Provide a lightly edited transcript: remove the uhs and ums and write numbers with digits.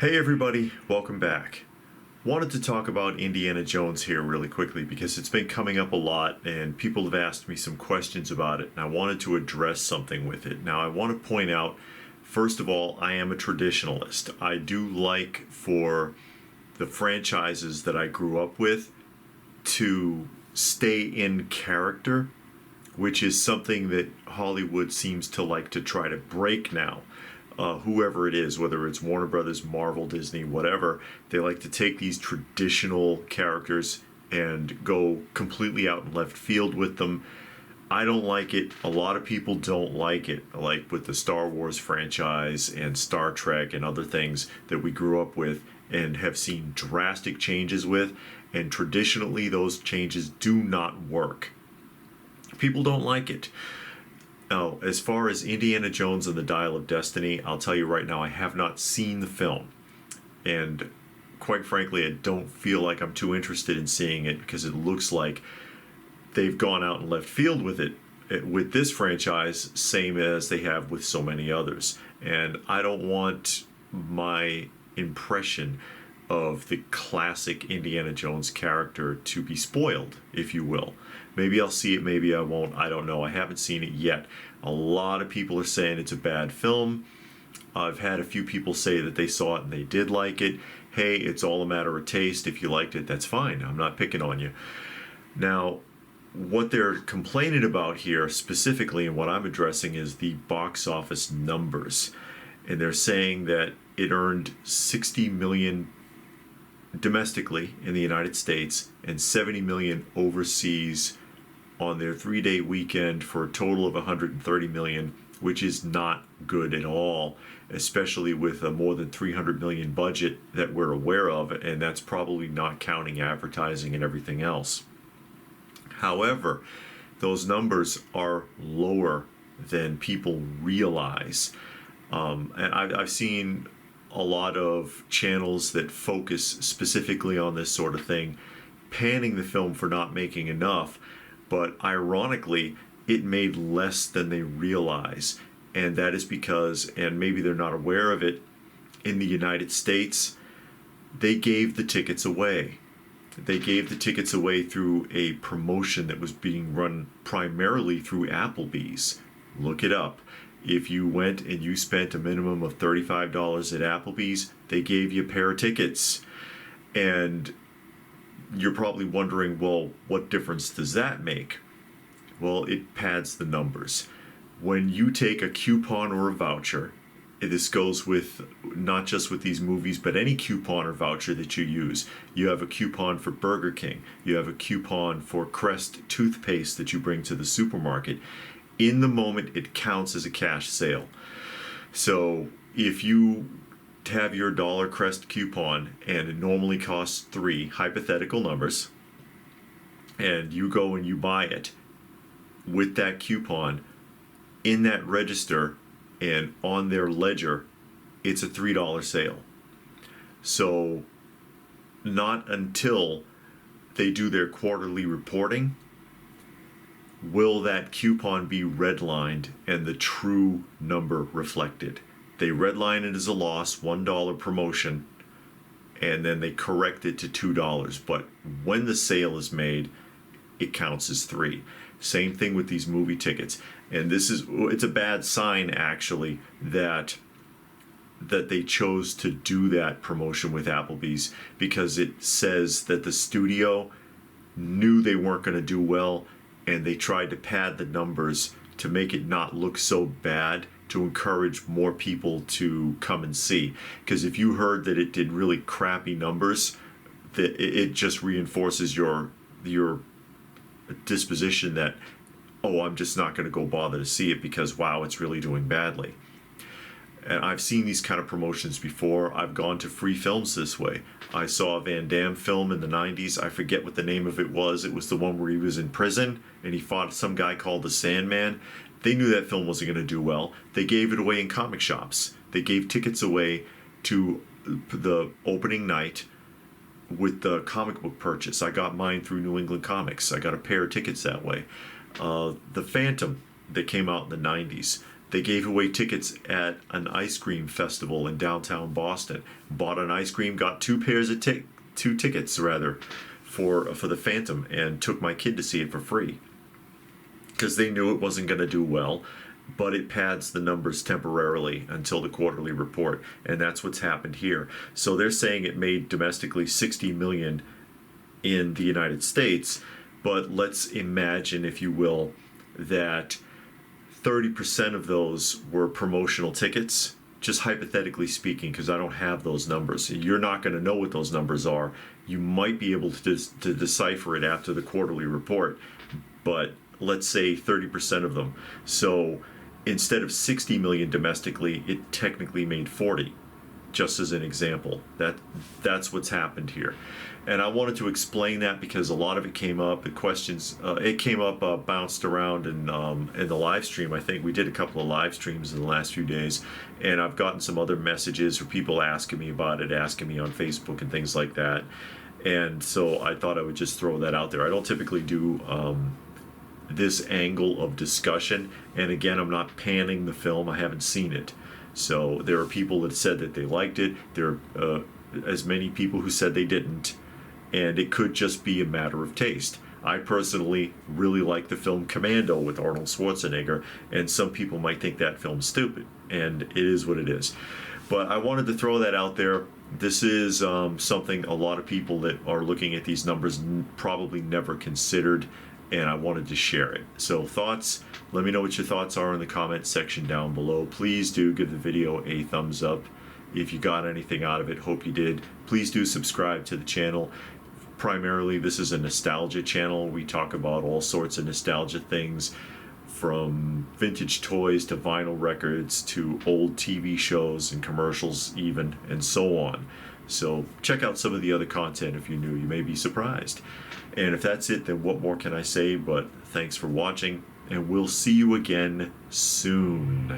Hey everybody, welcome back. Wanted to talk about Indiana Jones here really quickly because it's been coming up a lot and people have asked me some questions about it and I wanted to address something with it. Now I want to point out, first of all, I am a traditionalist. I do like for the franchises that I grew up with to stay in character, which is something that Hollywood seems to like to try to break now. Whoever it is, whether it's Warner Brothers, Marvel, Disney, whatever, they like to take these traditional characters and go completely out in left field with them. I don't like it. A lot of people don't like it, like with the Star Wars franchise and Star Trek and other things that we grew up with and have seen drastic changes with, and traditionally those changes do not work. People don't like it. Now, as far as Indiana Jones and the Dial of Destiny, I'll tell you right now, I have not seen the film. And quite frankly, I don't feel like I'm too interested in seeing it because it looks like they've gone out in left field with it, with this franchise, same as they have with so many others. And I don't want my impression of the classic Indiana Jones character to be spoiled, if you will. Maybe I'll see it, maybe I won't, I don't know. I haven't seen it yet. A lot of people are saying it's a bad film. I've had a few people say that they saw it and they did like it. Hey, it's all a matter of taste. If you liked it, that's fine. I'm not picking on you. Now, what they're complaining about here specifically and what I'm addressing is the box office numbers. And they're saying that it earned $60 million domestically in the United States and 70 million overseas on their 3-day weekend for a total of 130 million, which is not good at all, especially with a more than 300 million budget that we're aware of, and that's probably not counting advertising and everything else. However, those numbers are lower than people realize. And I've seen a lot of channels that focus specifically on this sort of thing, panning the film for not making enough, but ironically, it made less than they realize. And that is because, and maybe they're not aware of it, in the United States, they gave the tickets away. They gave the tickets away through a promotion that was being run primarily through Applebee's. Look it up. If you went and you spent a minimum of $35 at Applebee's, they gave you a pair of tickets. And you're probably wondering, well, what difference does that make? Well, it pads the numbers. When you take a coupon or a voucher, this goes with not just with these movies, but any coupon or voucher that you use. You have a coupon for Burger King. You have a coupon for Crest toothpaste that you bring to the supermarket. In the moment, it counts as a cash sale. So if you have your Dollar Crest coupon and it normally costs 3 hypothetical numbers, and you go and you buy it with that coupon in that register and on their ledger, it's a $3 sale. So not until they do their quarterly reporting will that coupon be redlined and the true number reflected. They redline it as a loss, $1 promotion, and then they correct it to $2. But when the sale is made, it counts as 3. Same thing with these movie tickets. And it's a bad sign actually that they chose to do that promotion with Applebee's, because it says that the studio knew they weren't going to do well, and they tried to pad the numbers to make it not look so bad, to encourage more people to come and see. Because if you heard that it did really crappy numbers, that it just reinforces your disposition that, oh, I'm just not going to go bother to see it because, wow, it's really doing badly. And I've seen these kind of promotions before. I've gone to free films this way. I saw a Van Damme film in the 90s. I forget what the name of it was. It was the one where he was in prison and he fought some guy called the Sandman. They knew that film wasn't going to do well. They gave it away in comic shops. They gave tickets away to the opening night with the comic book purchase. I got mine through New England Comics. I got a pair of tickets that way. The Phantom that came out in the 90s. They gave away tickets at an ice cream festival in downtown Boston. Bought an ice cream, got two tickets rather, for the Phantom, and took my kid to see it for free because they knew it wasn't going to do well, but it pads the numbers temporarily until the quarterly report, and that's what's happened here. So they're saying it made domestically 60 million in the United States, but let's imagine, if you will, that 30% of those were promotional tickets, just hypothetically speaking, because I don't have those numbers. You're not going to know what those numbers are. You might be able to decipher it after the quarterly report, but let's say 30% of them. So instead of 60 million domestically, it technically made 40, just as an example. That's what's happened here. And I wanted to explain that because a lot of it came up, the questions, it came up, bounced around in the live stream. I think we did a couple of live streams in the last few days, and I've gotten some other messages from people asking me about it, asking me on Facebook and things like that. And so I thought I would just throw that out there. I don't typically do this angle of discussion, and again, I'm not panning the film. I haven't seen it. So there are people that said that they liked it. There are as many people who said they didn't, and it could just be a matter of taste. I personally really like the film Commando with Arnold Schwarzenegger, and some people might think that film's stupid, and it is what it is. But I wanted to throw that out there. This is something a lot of people that are looking at these numbers probably never considered, and I wanted to share it. So thoughts, let me know what your thoughts are in the comment section down below. Please do give the video a thumbs up if you got anything out of it. Hope you did. Please do subscribe to the channel. Primarily, this is a nostalgia channel. We talk about all sorts of nostalgia things, from vintage toys to vinyl records to old TV shows and commercials even, and so on. So check out some of the other content if you're new. You may be surprised. And if that's it, then what more can I say? But thanks for watching, and we'll see you again soon.